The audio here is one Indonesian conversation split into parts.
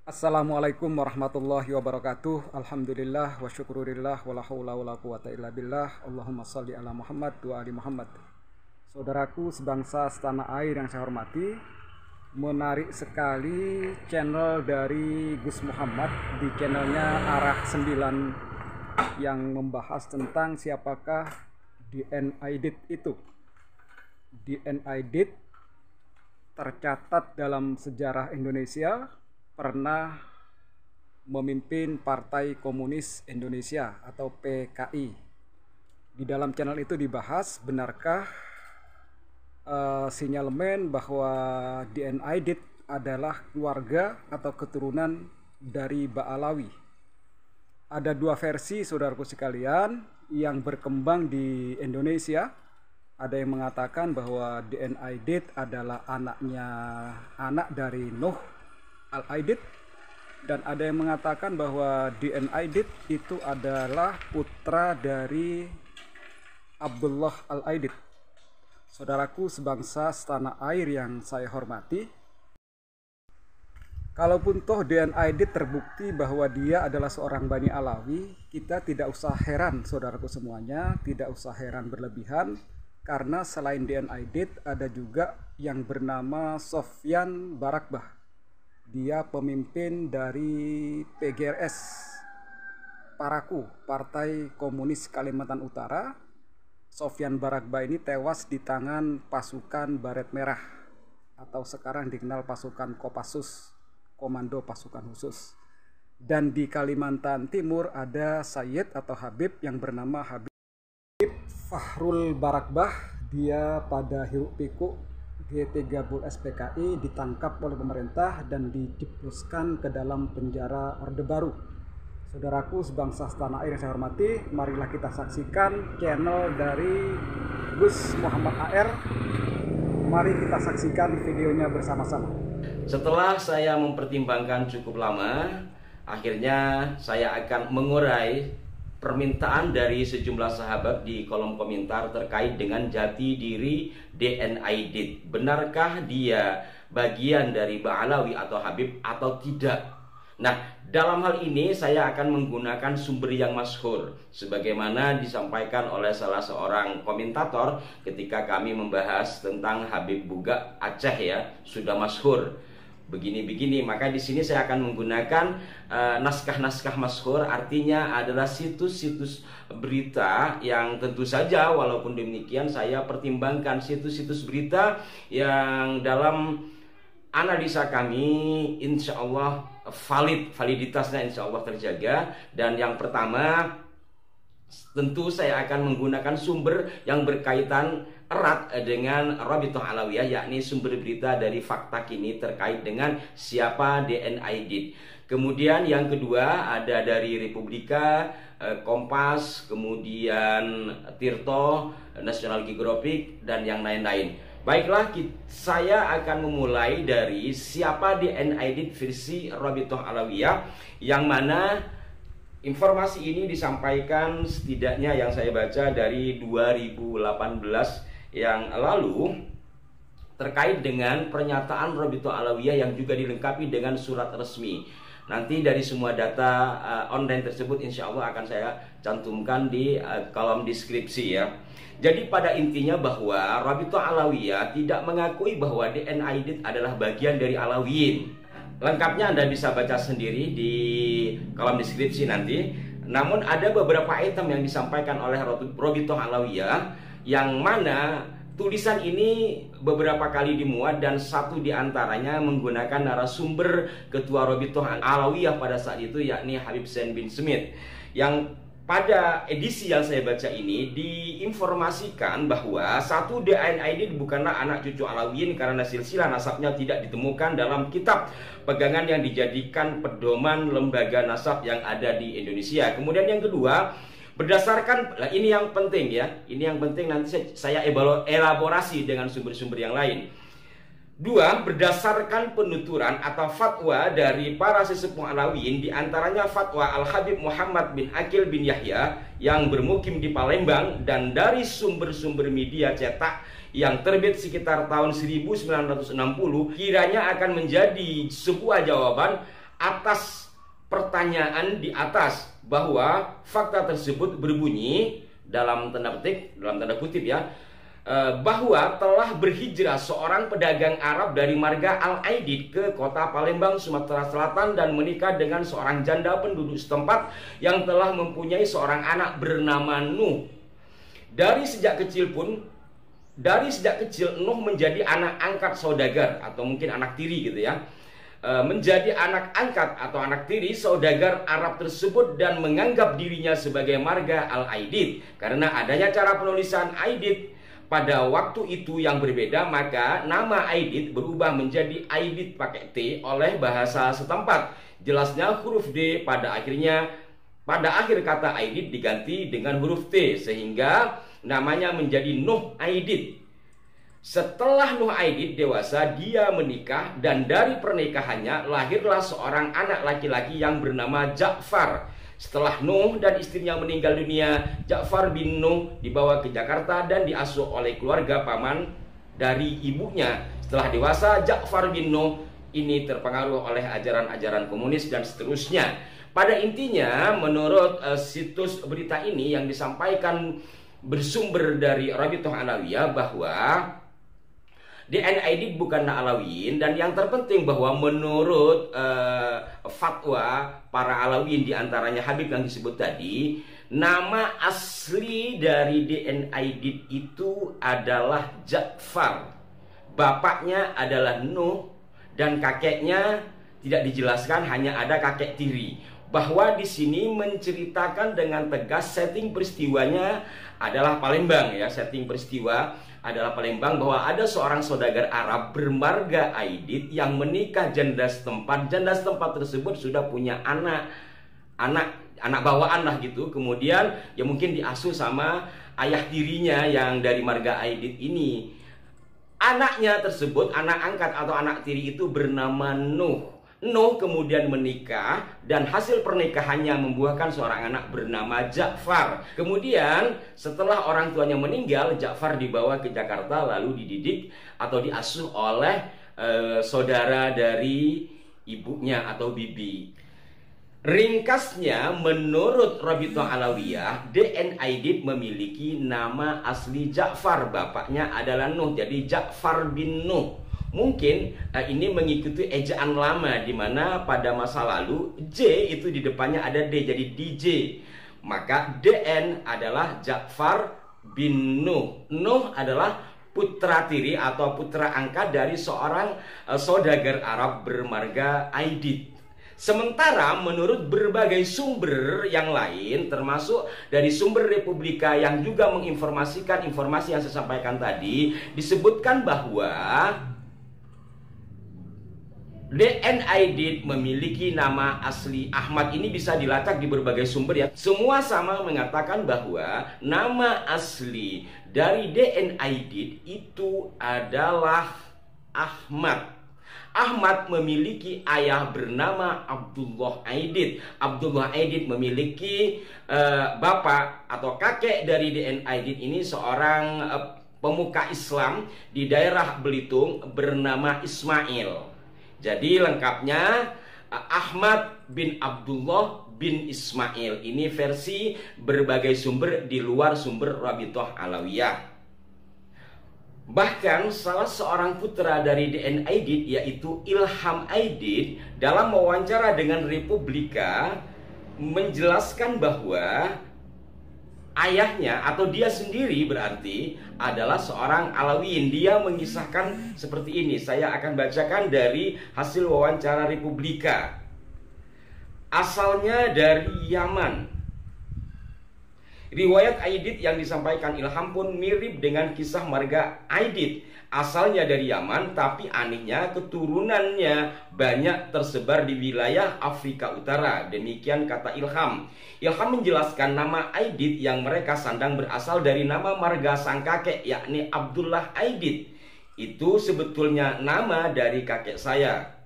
Assalamualaikum warahmatullahi wabarakatuh. Alhamdulillah wa syukurillah wa la haula wa la quwata illa billah. Allahumma salli ala Muhammad wa ali Muhammad. Saudaraku sebangsa setanah air yang saya hormati, menarik sekali channel dari Gus Muhammad di channelnya Arah 9 yang membahas tentang siapakah DN Aidit itu. DN Aidit tercatat dalam sejarah Indonesia pernah memimpin Partai Komunis Indonesia atau PKI. Di dalam channel itu dibahas benarkah sinyalemen bahwa DN Aidit adalah keluarga atau keturunan dari Ba'alawi. Ada dua versi saudaraku sekalian yang berkembang di Indonesia. Ada yang mengatakan bahwa DN Aidit adalah anak dari Nuh Al-Aidit, dan ada yang mengatakan bahwa DN Aidit itu adalah putra dari Abdullah Al-Aidit. Saudaraku sebangsa setanah air yang saya hormati, kalaupun toh DN Aidit terbukti bahwa dia adalah seorang Bani Alawi, kita tidak usah heran saudaraku semuanya, tidak usah heran berlebihan, karena selain DN Aidit ada juga yang bernama Sofyan Barakbah. Dia pemimpin dari PGRS Paraku, Partai Komunis Kalimantan Utara. Sofyan Barakbah ini tewas di tangan pasukan Baret Merah atau sekarang dikenal pasukan Kopassus, Komando Pasukan Khusus. Dan di Kalimantan Timur ada Sayyid atau Habib yang bernama Habib Fahrul Barakbah. Dia pada hiruk pikuk G30 SPKI ditangkap oleh pemerintah dan dijebloskan ke dalam penjara Orde Baru. Saudaraku sebangsa setanah air yang saya hormati, marilah kita saksikan channel dari Gus Muhammad AR. Mari kita saksikan videonya bersama-sama. Setelah saya mempertimbangkan cukup lama, akhirnya saya akan mengurai permintaan dari sejumlah sahabat di kolom komentar terkait dengan jati diri DN Aidit. Benarkah dia bagian dari Ba'alawi atau Habib atau tidak? Nah, dalam hal ini saya akan menggunakan sumber yang masyhur sebagaimana disampaikan oleh salah seorang komentator ketika kami membahas tentang Habib Buga Aceh, ya, sudah masyhur begini-begini. Maka di sini saya akan menggunakan naskah-naskah masyhur, artinya adalah situs-situs berita yang tentu saja walaupun demikian saya pertimbangkan situs-situs berita yang dalam analisa kami insya Allah validitasnya insya Allah terjaga. Dan yang pertama, tentu saya akan menggunakan sumber yang berkaitan erat dengan Rabithah Alawiyah, yakni sumber berita dari Fakta Kini terkait dengan siapa DN Aidit. Kemudian yang kedua ada dari Republika, Kompas, kemudian Tirto, National Geographic, dan yang lain-lain. Baiklah, saya akan memulai dari siapa DN Aidit versi Rabithah Alawiyah, yang mana informasi ini disampaikan setidaknya yang saya baca dari 2018 yang lalu terkait dengan pernyataan Rabithah Alawiyah yang juga dilengkapi dengan surat resmi. Nanti dari semua data online tersebut insya Allah akan saya cantumkan di kolom deskripsi, ya. Jadi pada intinya bahwa Rabithah Alawiyah tidak mengakui bahwa DN Aidit adalah bagian dari Alawiyin. Lengkapnya Anda bisa baca sendiri di kolom deskripsi nanti. Namun ada beberapa item yang disampaikan oleh Rabithah Alawiyah yang mana tulisan ini beberapa kali dimuat dan satu diantaranya menggunakan narasumber ketua Rabithah Alawiyah pada saat itu, yakni Habib Zain bin Smith, yang pada edisi yang saya baca ini diinformasikan bahwa satu DN Aidit bukanlah anak cucu Alawiyin karena silsilah nasabnya tidak ditemukan dalam kitab pegangan yang dijadikan pedoman lembaga nasab yang ada di Indonesia. Kemudian yang kedua, berdasarkan, ini yang penting, ya, ini yang penting, nanti saya elaborasi dengan sumber-sumber yang lain. Dua, berdasarkan penuturan atau fatwa dari para sesepuh Alawiyin, diantaranya fatwa Al-Habib Muhammad bin Akil bin Yahya yang bermukim di Palembang, dan dari sumber-sumber media cetak yang terbit sekitar tahun 1960, kiranya akan menjadi sebuah jawaban atas pertanyaan di atas, bahwa fakta tersebut berbunyi dalam tanda kutip ya, bahwa telah berhijrah seorang pedagang Arab dari marga Al-Aidid ke kota Palembang, Sumatera Selatan, dan menikah dengan seorang janda penduduk setempat yang telah mempunyai seorang anak bernama Nuh. Dari sejak kecil Nuh menjadi anak angkat saudagar, atau mungkin anak tiri gitu ya, menjadi anak angkat atau anak tiri saudagar Arab tersebut, dan menganggap dirinya sebagai marga Al-Aidid. Karena adanya cara penulisan Aidid pada waktu itu yang berbeda, maka nama Aidid berubah menjadi Aidid pakai T oleh bahasa setempat. Jelasnya huruf D pada akhir kata Aidid diganti dengan huruf T, sehingga namanya menjadi Nuh Aidid. Setelah Nuh Aidid dewasa, dia menikah, dan dari pernikahannya lahirlah seorang anak laki-laki yang bernama Ja'far. Setelah Nuh dan istrinya meninggal dunia, Ja'far bin Nuh dibawa ke Jakarta dan diasuh oleh keluarga paman dari ibunya. Setelah dewasa, Ja'far bin Nuh ini terpengaruh oleh ajaran-ajaran komunis dan seterusnya. Pada intinya, menurut situs berita ini yang disampaikan bersumber dari Rabithah Alawiyah, bahwa DNA Aidid bukanlah Alawiyin, dan yang terpenting bahwa menurut fatwa para Alawiyin, diantaranya Habib yang disebut tadi, nama asli dari DNA Aidid itu adalah Ja'far. Bapaknya adalah Nuh, dan kakeknya tidak dijelaskan, hanya ada kakek tiri. Bahwa di sini menceritakan dengan tegas setting peristiwanya adalah Palembang ya, setting peristiwa adalah Palembang, bahwa ada seorang saudagar Arab bermarga Aidid yang menikah janda setempat. Janda setempat tersebut sudah punya anak bawaan lah gitu. Kemudian ya mungkin diasuh sama ayah tirinya yang dari marga Aidid ini. Anaknya tersebut, anak angkat atau anak tiri itu bernama Nuh. Nuh kemudian menikah, dan hasil pernikahannya membuahkan seorang anak bernama Ja'far. Kemudian setelah orang tuanya meninggal, Ja'far dibawa ke Jakarta lalu dididik atau diasuh oleh saudara dari ibunya atau bibi. Ringkasnya, menurut Rabithah Alawiyah, DNA Aidid memiliki nama asli Ja'far. Bapaknya adalah Nuh, jadi Ja'far bin Nuh. Mungkin ini mengikuti ejaan lama, di mana pada masa lalu J itu di depannya ada D, jadi DJ. Maka DN adalah Ja'far bin Nuh. Nuh adalah putra tiri atau putra angkat dari seorang saudagar Arab bermarga Aidid. Sementara menurut berbagai sumber yang lain, termasuk dari sumber Republika yang juga menginformasikan informasi yang saya sampaikan tadi, disebutkan bahwa DNA Aidid memiliki nama asli Ahmad. Ini bisa dilacak di berbagai sumber ya. Semua sama mengatakan bahwa nama asli dari DNA Aidid itu adalah Ahmad. Ahmad memiliki ayah bernama Abdullah Aidid. Abdullah Aidid memiliki bapak atau kakek dari DNA Aidid ini seorang pemuka Islam di daerah Belitung bernama Ismail. Jadi lengkapnya Ahmad bin Abdullah bin Ismail. Ini versi berbagai sumber di luar sumber Rabithah Alawiyah. Bahkan salah seorang putra dari DNA Aidid, yaitu Ilham Aidid, dalam wawancara dengan Republika menjelaskan bahwa ayahnya atau dia sendiri berarti adalah seorang Alawiyin. Dia mengisahkan seperti ini. Saya akan bacakan dari hasil wawancara Republika. Asalnya dari Yaman. Riwayat Aidid yang disampaikan Ilham pun mirip dengan kisah marga Aidid. Asalnya dari Yaman, tapi anehnya keturunannya banyak tersebar di wilayah Afrika Utara. Demikian kata Ilham. Ilham menjelaskan nama Aidid yang mereka sandang berasal dari nama marga sang kakek, yakni Abdullah Aidid. Itu sebetulnya nama dari kakek saya.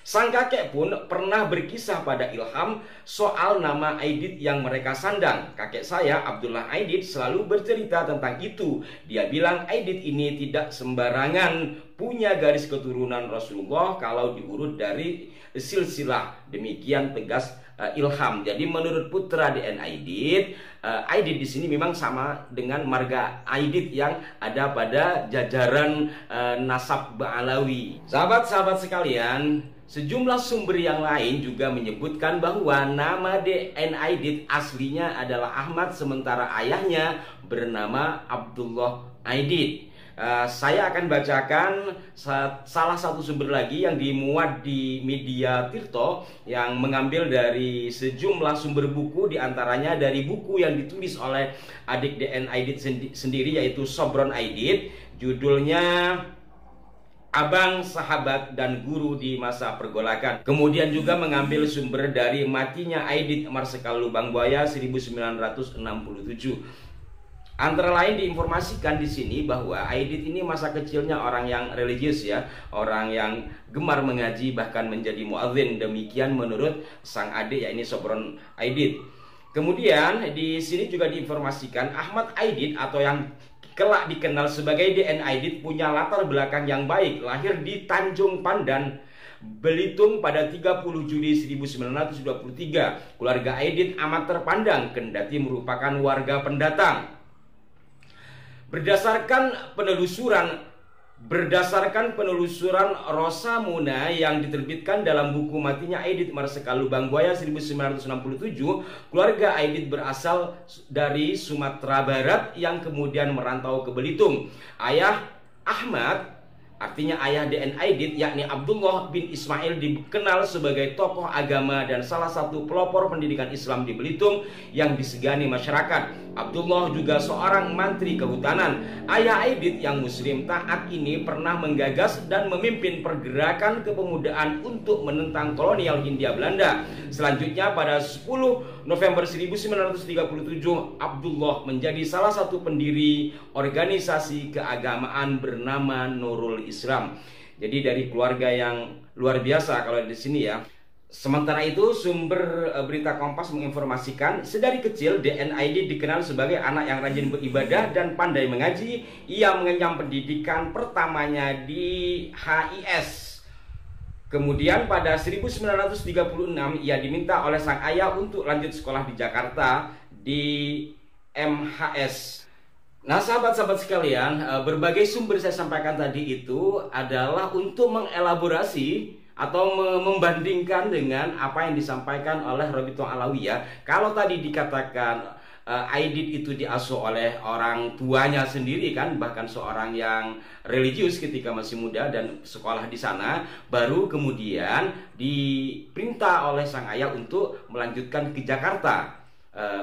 Sang kakek pun pernah berkisah pada Ilham soal nama Aidit yang mereka sandang. Kakek saya, Abdullah Aidit, selalu bercerita tentang itu. Dia bilang Aidit ini tidak sembarangan punya garis keturunan Rasulullah kalau diurut dari silsilah. Demikian tegas Ilham. Jadi menurut putra DN Aidit, Aidit di sini memang sama dengan marga Aidit yang ada pada jajaran nasab Ba'alawi. Sahabat-sahabat sekalian, sejumlah sumber yang lain juga menyebutkan bahwa nama DN Aidit aslinya adalah Ahmad, sementara ayahnya bernama Abdullah Aidit. Saya akan bacakan salah satu sumber lagi yang dimuat di media Tirto yang mengambil dari sejumlah sumber buku, diantaranya dari buku yang ditulis oleh adik DN Aidit sendiri, yaitu Sobron Aidit. Judulnya Abang, Sahabat, dan Guru di Masa Pergolakan. Kemudian juga mengambil sumber dari matinya Aidit Marsikal Lubang Buaya 1967. Antara lain diinformasikan di sini bahwa Aidit ini masa kecilnya orang yang religius ya, orang yang gemar mengaji, bahkan menjadi muadzin. Demikian menurut sang adik, yakni Sobron Aidit. Kemudian di sini juga diinformasikan Ahmad Aidit atau yang kelak dikenal sebagai DN Aidit punya latar belakang yang baik. Lahir di Tanjung Pandan, Belitung pada 30 Juli 1923. Keluarga Aidit amat terpandang kendati merupakan warga pendatang. Berdasarkan penelusuran Rosamuna yang diterbitkan dalam buku matinya Aidit Marsikal Lubang Buaya 1967, keluarga Aidit berasal dari Sumatera Barat yang kemudian merantau ke Belitung. Ayah Ahmad, artinya ayah DN Aidit, yakni Abdullah bin Ismail, dikenal sebagai tokoh agama dan salah satu pelopor pendidikan Islam di Belitung yang disegani masyarakat. Abdullah juga seorang mantri kehutanan. Ayah Aidit yang muslim taat ini pernah menggagas dan memimpin pergerakan kepemudaan untuk menentang kolonial Hindia Belanda. Selanjutnya pada 10 November 1937, Abdullah menjadi salah satu pendiri organisasi keagamaan bernama Nurul Islam. Jadi dari keluarga yang luar biasa kalau di sini ya. Sementara itu, sumber berita Kompas menginformasikan sedari kecil DN Aidit dikenal sebagai anak yang rajin beribadah dan pandai mengaji. Ia mengenyam pendidikan pertamanya di HIS. Kemudian pada 1936 ia diminta oleh sang ayah untuk lanjut sekolah di Jakarta di MHS. Nah, sahabat-sahabat sekalian, berbagai sumber saya sampaikan tadi itu adalah untuk mengelaborasi atau membandingkan dengan apa yang disampaikan oleh Robito Alawiyah. Kalau tadi dikatakan Aidit itu diasuh oleh orang tuanya sendiri kan, bahkan seorang yang religius ketika masih muda dan sekolah di sana, baru kemudian diperintah oleh sang ayah untuk melanjutkan ke Jakarta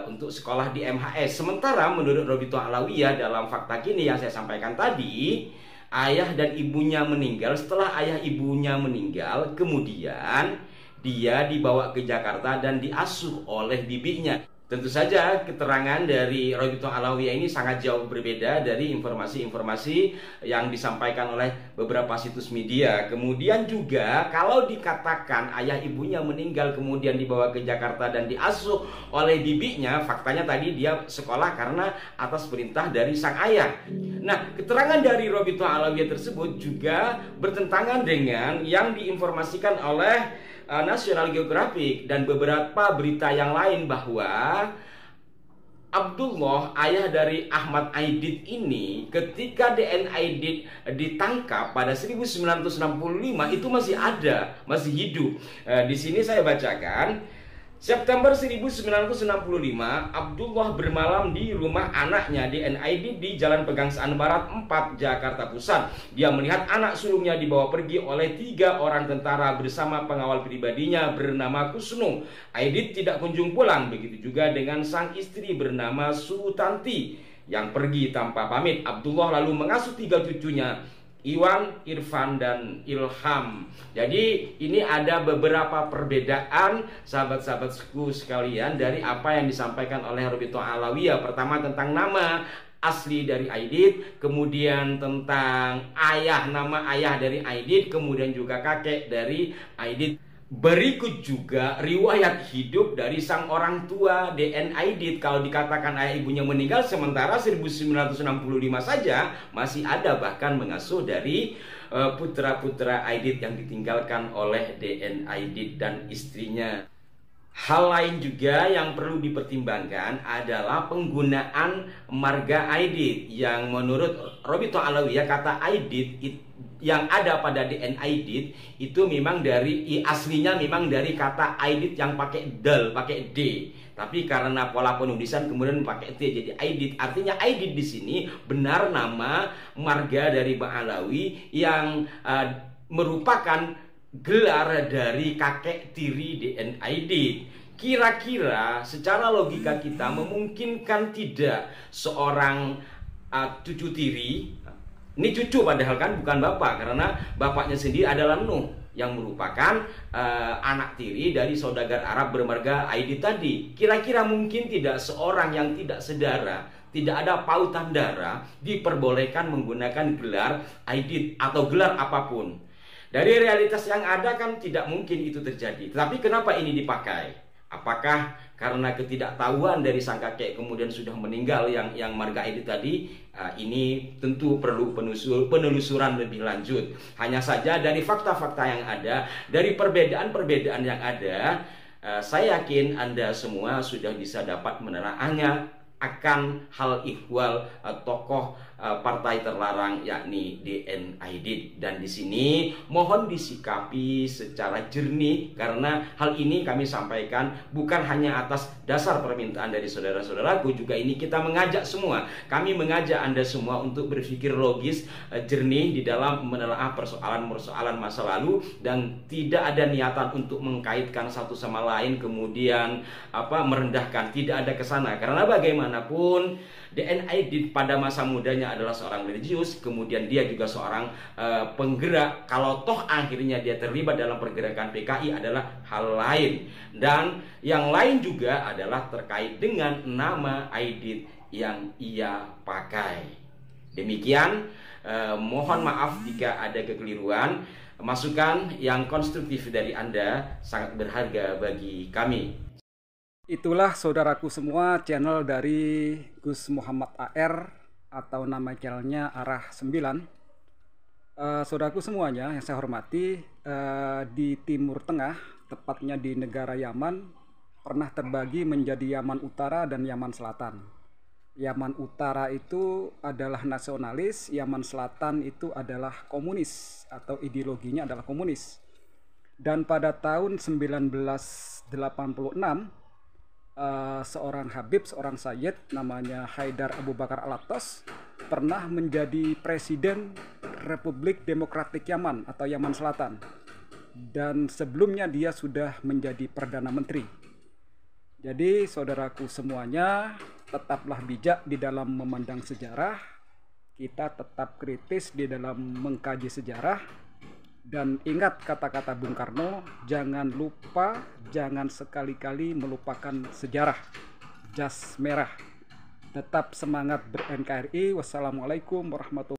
untuk sekolah di MHS. Sementara menurut Robito Alawiyah dalam fakta kini yang saya sampaikan tadi, ayah dan ibunya meninggal. Setelah ayah ibunya meninggal, kemudian dia dibawa ke Jakarta dan diasuh oleh bibinya. Tentu saja keterangan dari Robito Alawiyah ini sangat jauh berbeda dari informasi-informasi yang disampaikan oleh beberapa situs media. Kemudian juga kalau dikatakan ayah ibunya meninggal kemudian dibawa ke Jakarta dan diasuh oleh bibinya, faktanya tadi dia sekolah karena atas perintah dari sang ayah. Nah, keterangan dari Robito Alawiyah tersebut juga bertentangan dengan yang diinformasikan oleh National Geographic dan beberapa berita yang lain bahwa Abdullah, ayah dari Ahmad Aidit ini, ketika DN Aidit ditangkap pada 1965 itu masih ada, masih hidup. Di sini saya bacakan. September 1965, Abdullah bermalam di rumah anaknya DN Aidit di Jalan Pegangsaan Barat 4, Jakarta Pusat. Dia melihat anak sulungnya dibawa pergi oleh 3 orang tentara bersama pengawal pribadinya bernama Kusnu. Aidit tidak kunjung pulang, begitu juga dengan sang istri bernama Sutanti yang pergi tanpa pamit. Abdullah lalu mengasuh 3 cucunya, Iwan, Irfan, dan Ilham. Jadi ini ada beberapa perbedaan sahabat-sahabatku sekalian dari apa yang disampaikan oleh Robito Alawiyah. Pertama tentang nama asli dari Aidit, kemudian tentang nama ayah dari Aidit, kemudian juga kakek dari Aidit. Berikut juga riwayat hidup dari sang orang tua DN Aidit. Kalau dikatakan ayah ibunya meninggal, sementara 1965 saja masih ada bahkan mengasuh dari putra-putra Aidit yang ditinggalkan oleh DN Aidit dan istrinya. Hal lain juga yang perlu dipertimbangkan adalah penggunaan marga Aidit, yang menurut Robito Alawiyah kata Aidit yang ada pada DN Aidit itu memang aslinya memang dari kata Aidit yang pakai dal, pakai D. Tapi karena pola penulisan kemudian pakai T jadi Aidit. Artinya Aidit di sini benar nama marga dari Bang Alawi yang merupakan gelar dari kakek tiri DN Aidit. Kira-kira secara logika kita memungkinkan tidak seorang cucu tiri, ini cucu padahal kan bukan bapak, karena bapaknya sendiri adalah Nuh yang merupakan anak tiri dari saudagar Arab bermarga Aidit tadi. Kira-kira mungkin tidak seorang yang tidak sedara, tidak ada pautan darah, diperbolehkan menggunakan gelar Aidit atau gelar apapun. Dari realitas yang ada kan tidak mungkin itu terjadi. Tapi kenapa ini dipakai? Apakah karena ketidaktahuan dari sang kakek kemudian sudah meninggal yang marga Aidit tadi? Ini tentu perlu penelusuran lebih lanjut. Hanya saja dari fakta-fakta yang ada, dari perbedaan-perbedaan yang ada, saya yakin Anda semua sudah bisa dapat menelaahnya akan hal ihwal tokoh partai terlarang yakni DN Aidit. Dan di sini mohon disikapi secara jernih, karena hal ini kami sampaikan bukan hanya atas dasar permintaan dari saudara-saudaraku, juga ini kita mengajak semua, kami mengajak Anda semua untuk berpikir logis, jernih di dalam menelaah persoalan-persoalan masa lalu, dan tidak ada niatan untuk mengkaitkan satu sama lain kemudian merendahkan, tidak ada kesana. Karena bagaimanapun DN Aidit pada masa mudanya adalah seorang religius, kemudian dia juga seorang penggerak. Kalau toh akhirnya dia terlibat dalam pergerakan PKI adalah hal lain. Dan yang lain juga adalah terkait dengan nama Aidit yang ia pakai. Demikian, mohon maaf jika ada kekeliruan. Masukan yang konstruktif dari Anda sangat berharga bagi kami. Itulah saudaraku semua channel dari Gus Muhammad AR atau nama channelnya Arah 9. Saudaraku semuanya yang saya hormati, di Timur Tengah, tepatnya di negara Yaman, pernah terbagi menjadi Yaman Utara dan Yaman Selatan. Yaman Utara itu adalah nasionalis, Yaman Selatan itu adalah komunis atau ideologinya adalah komunis. Dan pada tahun 1986 seorang Habib, seorang Sayyid namanya Haidar Abu Bakar Al-Attas pernah menjadi Presiden Republik Demokratik Yaman atau Yaman Selatan, dan sebelumnya dia sudah menjadi Perdana Menteri. Jadi saudaraku semuanya, tetaplah bijak di dalam memandang sejarah, kita tetap kritis di dalam mengkaji sejarah. Dan ingat kata-kata Bung Karno, jangan lupa, jangan sekali-kali melupakan sejarah. Jas merah. Tetap semangat ber-NKRI. Wassalamualaikum warahmatullahi wabarakatuh.